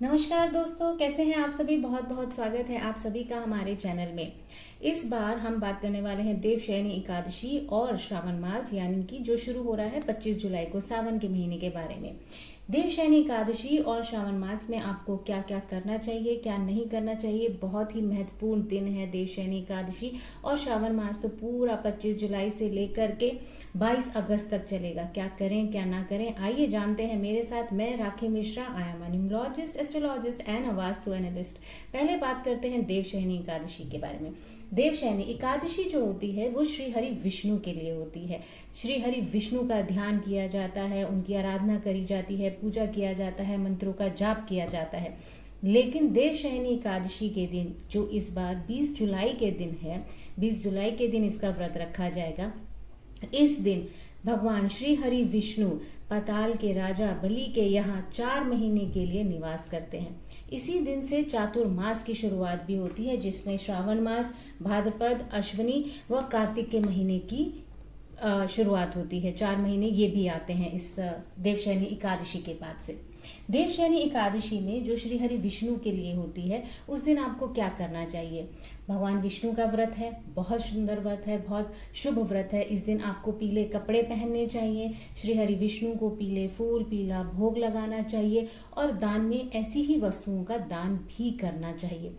नमस्कार दोस्तों, कैसे हैं आप सभी। बहुत बहुत स्वागत है आप सभी का हमारे चैनल में। इस बार हम बात करने वाले हैं देवशयनी एकादशी और श्रावण मास यानी कि जो शुरू हो रहा है 25 जुलाई को, सावन के महीने के बारे में। देवशयनी एकादशी और श्रावण मास में आपको क्या क्या करना चाहिए, क्या नहीं करना चाहिए। बहुत ही महत्वपूर्ण दिन है देवशयनी एकादशी और श्रावण मास तो पूरा 25 जुलाई से लेकर के 22 अगस्त तक चलेगा। क्या करें क्या ना करें, आइए जानते हैं मेरे साथ। मैं Rakhi Mishra, I am numerologist, astrologist and a vastu analyst. पहले बात करते हैं देवशयनी एकादशी के बारे में। देवशयनी एकादशी जो होती है वो श्री हरि विष्णु के लिए होती है। श्री हरि विष्णु का ध्यान किया जाता है, उनकी आराधना करी जाती है, पूजा किया जाता है, मंत्रों का जाप किया जाता है। लेकिन देवशयनी एकादशी के दिन जो इस बार 20 जुलाई के दिन है, 20 जुलाई के दिन इसका व्रत रखा जाएगा। इस दिन भगवान श्री हरि विष्णु पाताल के राजा बलि के यहाँ 4 महीने के लिए निवास करते हैं। इसी दिन से चातुर्मास की शुरुआत भी होती है, जिसमें श्रावण मास, भाद्रपद, अश्विनी व कार्तिक के महीने की शुरुआत होती है। 4 महीने ये भी आते हैं इस देवशयनी एकादशी के बाद से। देवशयनी एकादशी में जो श्री हरि विष्णु के लिए होती है, उस दिन आपको क्या करना चाहिए। भगवान विष्णु का व्रत है, बहुत सुंदर व्रत है, बहुत शुभ व्रत है। इस दिन आपको पीले कपड़े पहनने चाहिए, श्री हरि विष्णु को पीले फूल, पीला भोग लगाना चाहिए और दान में ऐसी ही वस्तुओं का दान भी करना चाहिए।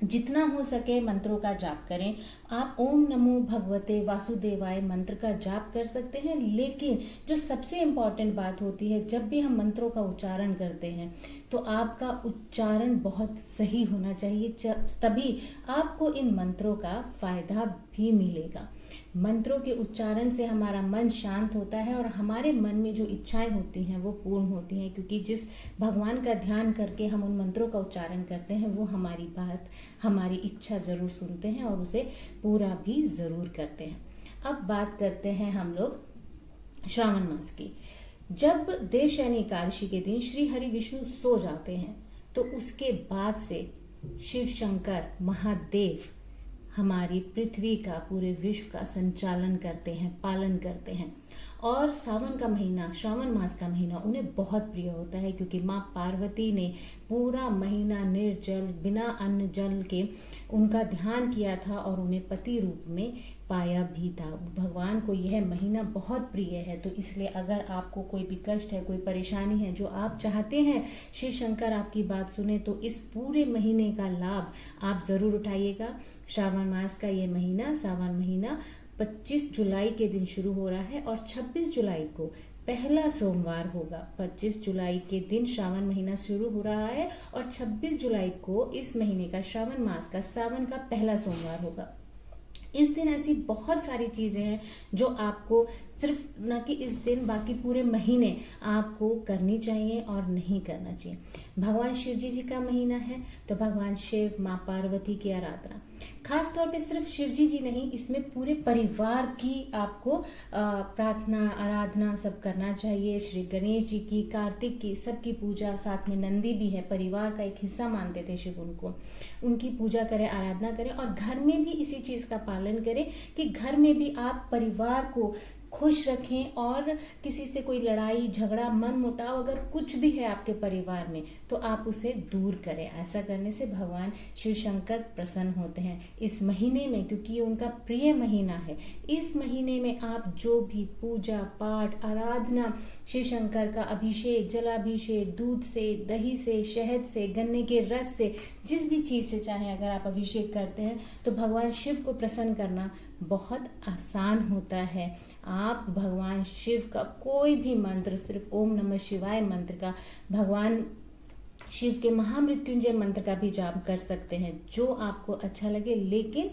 जितना हो सके मंत्रों का जाप करें। आप ओम नमो भगवते वासुदेवाय मंत्र का जाप कर सकते हैं, लेकिन जो सबसे इम्पॉर्टेंट बात होती है, जब भी हम मंत्रों का उच्चारण करते हैं तो आपका उच्चारण बहुत सही होना चाहिए, तभी आपको इन मंत्रों का फायदा भी मिलेगा। मंत्रों के उच्चारण से हमारा मन शांत होता है और हमारे मन में जो इच्छाएं होती हैं वो पूर्ण होती हैं, क्योंकि जिस भगवान का ध्यान करके हम उन मंत्रों का उच्चारण करते हैं वो हमारी बात, हमारी इच्छा जरूर सुनते हैं और उसे पूरा भी जरूर करते हैं। अब बात करते हैं हम लोग श्रावण मास की। जब देवशयनी एकादशी के दिन श्री हरि विष्णु सो जाते हैं तो उसके बाद से शिव शंकर महादेव हमारी पृथ्वी का, पूरे विश्व का संचालन करते हैं, पालन करते हैं। और सावन का महीना, श्रावण मास का महीना उन्हें बहुत प्रिय होता है, क्योंकि माँ पार्वती ने पूरा महीना निर्जल, बिना अन्न जल के उनका ध्यान किया था और उन्हें पति रूप में पाया भी था। भगवान को यह महीना बहुत प्रिय है, तो इसलिए अगर आपको कोई भी कष्ट है, कोई परेशानी है, जो आप चाहते हैं शिव शंकर आपकी बात सुने, तो इस पूरे महीने का लाभ आप ज़रूर उठाइएगा। श्रावण मास का ये महीना, सावन महीना 25 जुलाई के दिन शुरू हो रहा है और 26 जुलाई को पहला सोमवार होगा। 25 जुलाई के दिन श्रावण महीना शुरू हो रहा है और 26 जुलाई को इस महीने का, श्रावण मास का, सावन का पहला सोमवार होगा। इस दिन ऐसी बहुत सारी चीज़ें हैं जो आपको सिर्फ न कि इस दिन, बाकी पूरे महीने आपको करनी चाहिए और नहीं करना चाहिए। भगवान शिव जी का महीना है तो भगवान शिव, माँ पार्वती की आराधना, खास तौर पे सिर्फ शिव जी नहीं, इसमें पूरे परिवार की आपको प्रार्थना, आराधना सब करना चाहिए। श्री गणेश जी की, कार्तिक की, सबकी पूजा, साथ में नंदी भी है, परिवार का एक हिस्सा मानते थे शिव उनको, उनकी पूजा करें, आराधना करें और घर में भी इसी चीज़ का पालन करें कि घर में भी आप परिवार को खुश रखें और किसी से कोई लड़ाई झगड़ा, मन मुटाव अगर कुछ भी है आपके परिवार में तो आप उसे दूर करें। ऐसा करने से भगवान शिव शंकर प्रसन्न होते हैं इस महीने में, क्योंकि ये उनका प्रिय महीना है। इस महीने में आप जो भी पूजा पाठ, आराधना, शिव शंकर का अभिषेक, जलाभिषेक, दूध से, दही से, शहद से, गन्ने के रस से, जिस भी चीज़ से चाहे अगर आप अभिषेक करते हैं तो भगवान शिव को प्रसन्न करना बहुत आसान होता है। आप भगवान शिव का कोई भी मंत्र, सिर्फ ओम नमः शिवाय मंत्र का, भगवान शिव के महामृत्युंजय मंत्र का भी जाप कर सकते हैं, जो आपको अच्छा लगे। लेकिन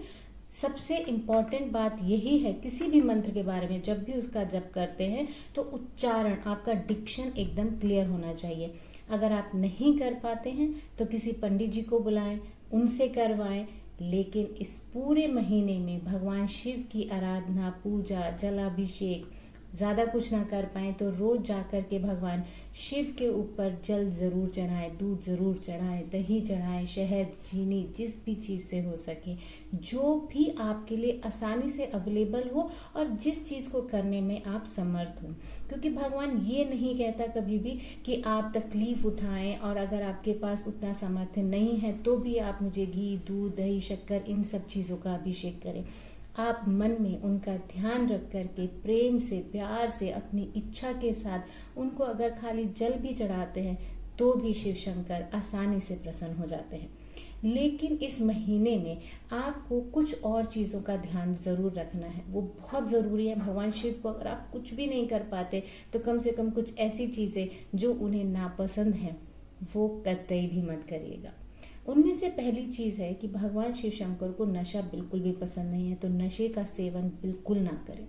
सबसे इम्पॉर्टेंट बात यही है किसी भी मंत्र के बारे में, जब भी उसका जप करते हैं तो उच्चारण, आपका डिक्शन एकदम क्लियर होना चाहिए। अगर आप नहीं कर पाते हैं तो किसी पंडित जी को बुलाएं, उनसे करवाएं, लेकिन इस पूरे महीने में भगवान शिव की आराधना, पूजा, जलाभिषेक, ज़्यादा कुछ ना कर पाएँ तो रोज़ जा कर के भगवान शिव के ऊपर जल ज़रूर चढ़ाएं, दूध ज़रूर चढ़ाएं, दही चढ़ाएं, शहद, चीनी, जिस भी चीज़ से हो सके, जो भी आपके लिए आसानी से अवेलेबल हो और जिस चीज़ को करने में आप समर्थ हो। क्योंकि भगवान ये नहीं कहता कभी भी कि आप तकलीफ उठाएं, और अगर आपके पास उतना सामर्थ्य नहीं है तो भी आप मुझे घी, दूध, दही, शक्कर, इन सब चीज़ों का अभिषेक करें। आप मन में उनका ध्यान रख कर के प्रेम से, प्यार से, अपनी इच्छा के साथ उनको अगर खाली जल भी चढ़ाते हैं तो भी शिव शंकर आसानी से प्रसन्न हो जाते हैं। लेकिन इस महीने में आपको कुछ और चीज़ों का ध्यान ज़रूर रखना है, वो बहुत ज़रूरी है। भगवान शिव को अगर आप कुछ भी नहीं कर पाते तो कम से कम कुछ ऐसी चीज़ें जो उन्हें नापसंद हैं वो कतई भी मत करिएगा। उनमें से पहली चीज़ है कि भगवान शिव शंकर को नशा बिल्कुल भी पसंद नहीं है, तो नशे का सेवन बिल्कुल ना करें।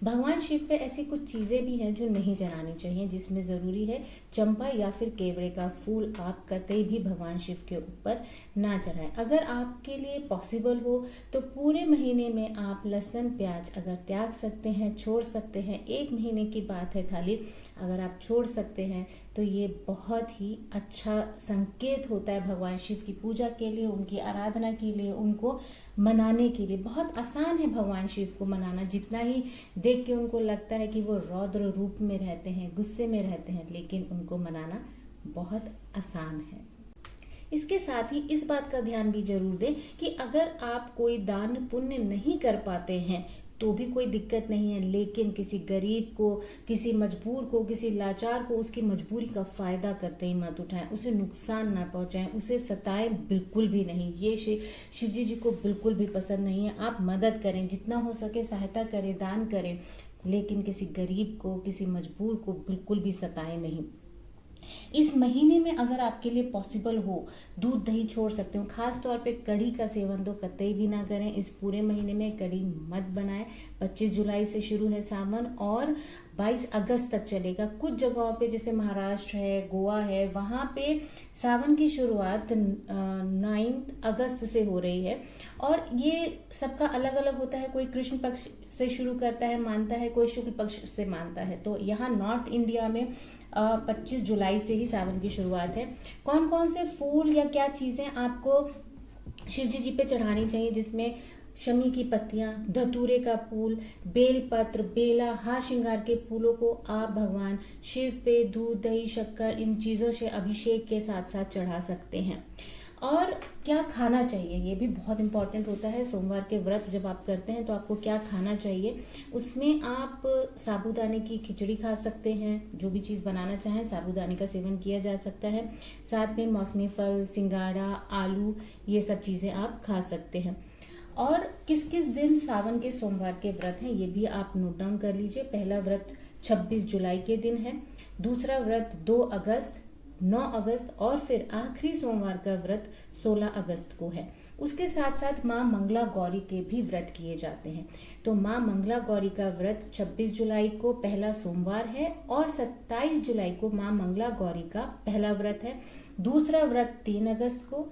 भगवान शिव पे ऐसी कुछ चीज़ें भी हैं जो नहीं चढ़ानी चाहिए, जिसमें ज़रूरी है चंपा या फिर केवड़े का फूल आप कतई भी भगवान शिव के ऊपर ना चढ़ाएं। अगर आपके लिए पॉसिबल हो तो पूरे महीने में आप लहसुन, प्याज अगर त्याग सकते हैं, छोड़ सकते हैं, 1 महीने की बात है खाली, अगर आप छोड़ सकते हैं तो ये बहुत ही अच्छा संकेत होता है भगवान शिव की पूजा के लिए, उनकी आराधना के लिए, उनको मनाने के लिए। बहुत आसान है भगवान शिव को मनाना, जितना ही देख के उनको लगता है कि वो रौद्र रूप में रहते हैं, गुस्से में रहते हैं, लेकिन उनको मनाना बहुत आसान है। इसके साथ ही इस बात का ध्यान भी जरूर दें कि अगर आप कोई दान पुण्य नहीं कर पाते हैं तो भी कोई दिक्कत नहीं है, लेकिन किसी गरीब को, किसी मजबूर को, किसी लाचार को उसकी मजबूरी का फायदा कतई मत उठाएं, उसे नुकसान ना पहुंचाएं, उसे सताएं बिल्कुल भी नहीं। ये शिवजी जी को बिल्कुल भी पसंद नहीं है। आप मदद करें, जितना हो सके सहायता करें, दान करें, लेकिन किसी गरीब को, किसी मजबूर को बिल्कुल भी सताएं नहीं। इस महीने में अगर आपके लिए पॉसिबल हो, दूध दही छोड़ सकते हो। खास तौर पे कढ़ी का सेवन तो कतई भी ना करें। इस पूरे महीने में कढ़ी मत बनाएं। 25 जुलाई से शुरू है सावन और 22 अगस्त तक चलेगा। कुछ जगहों पे जैसे महाराष्ट्र है, गोवा है, वहाँ पे सावन की शुरुआत 9 अगस्त से हो रही है और ये सबका अलग अलग होता है। कोई कृष्ण पक्ष से शुरू करता है, मानता है, कोई शुक्ल पक्ष से मानता है। तो यहाँ नॉर्थ इंडिया में 25 जुलाई से ही सावन की शुरुआत है। कौन कौन से फूल या क्या चीज़ें आपको शिवजी जी पे चढ़ानी चाहिए, जिसमें शमी की पत्तियां, धतूरे का फूल, बेलपत्र, बेला, हार श्रृंगार के फूलों को आप भगवान शिव पे दूध दही शक्कर इन चीज़ों से अभिषेक के साथ साथ चढ़ा सकते हैं। और क्या खाना चाहिए ये भी बहुत इंपॉर्टेंट होता है। सोमवार के व्रत जब आप करते हैं तो आपको क्या खाना चाहिए, उसमें आप साबूदाने की खिचड़ी खा सकते हैं। जो भी चीज़ बनाना चाहें साबूदाने का सेवन किया जा सकता है। साथ में मौसमी फल, सिंगाड़ा, आलू, ये सब चीज़ें आप खा सकते हैं। और किस किस दिन सावन के सोमवार के व्रत हैं ये भी आप नोट डाउन कर लीजिए। पहला व्रत 26 जुलाई के दिन है, दूसरा व्रत 2 अगस्त, 9 अगस्त और फिर आखिरी सोमवार का व्रत 16 अगस्त को है। उसके साथ साथ माँ मंगला गौरी के भी व्रत किए जाते हैं। तो माँ मंगला गौरी का व्रत 26 जुलाई को पहला सोमवार है और 27 जुलाई को माँ मंगला गौरी का पहला व्रत है। दूसरा व्रत 3 अगस्त को,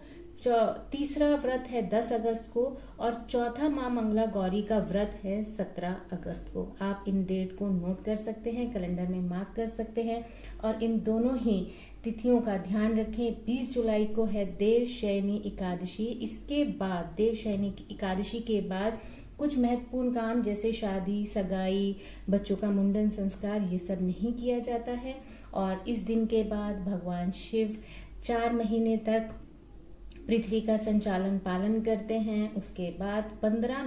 तीसरा व्रत है 10 अगस्त को और चौथा माँ मंगला गौरी का व्रत है 17 अगस्त को। आप इन डेट को नोट कर सकते हैं, कैलेंडर में मार्क कर सकते हैं और इन दोनों ही तिथियों का ध्यान रखें। 20 जुलाई को है देवशयनी एकादशी। इसके बाद देवशयनी एकादशी के बाद कुछ महत्वपूर्ण काम जैसे शादी, सगाई, बच्चों का मुंडन संस्कार ये सब नहीं किया जाता है। और इस दिन के बाद भगवान शिव 4 महीने तक पृथ्वी का संचालन पालन करते हैं। उसके बाद 15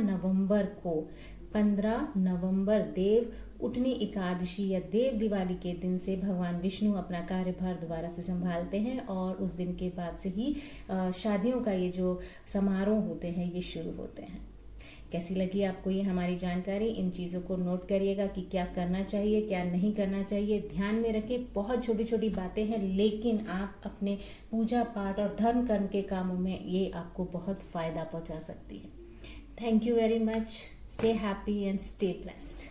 नवंबर देव उठनी एकादशी या देव दिवाली के दिन से भगवान विष्णु अपना कार्यभार दोबारा से संभालते हैं और उस दिन के बाद से ही शादियों का ये जो समारोह होते हैं ये शुरू होते हैं। कैसी लगी आपको ये हमारी जानकारी? इन चीज़ों को नोट करिएगा कि क्या करना चाहिए, क्या नहीं करना चाहिए। ध्यान में रखें, बहुत छोटी छोटी बातें हैं लेकिन आप अपने पूजा पाठ और धर्म कर्म के कामों में ये आपको बहुत फ़ायदा पहुंचा सकती है। Thank you very much. Stay happy and stay blessed.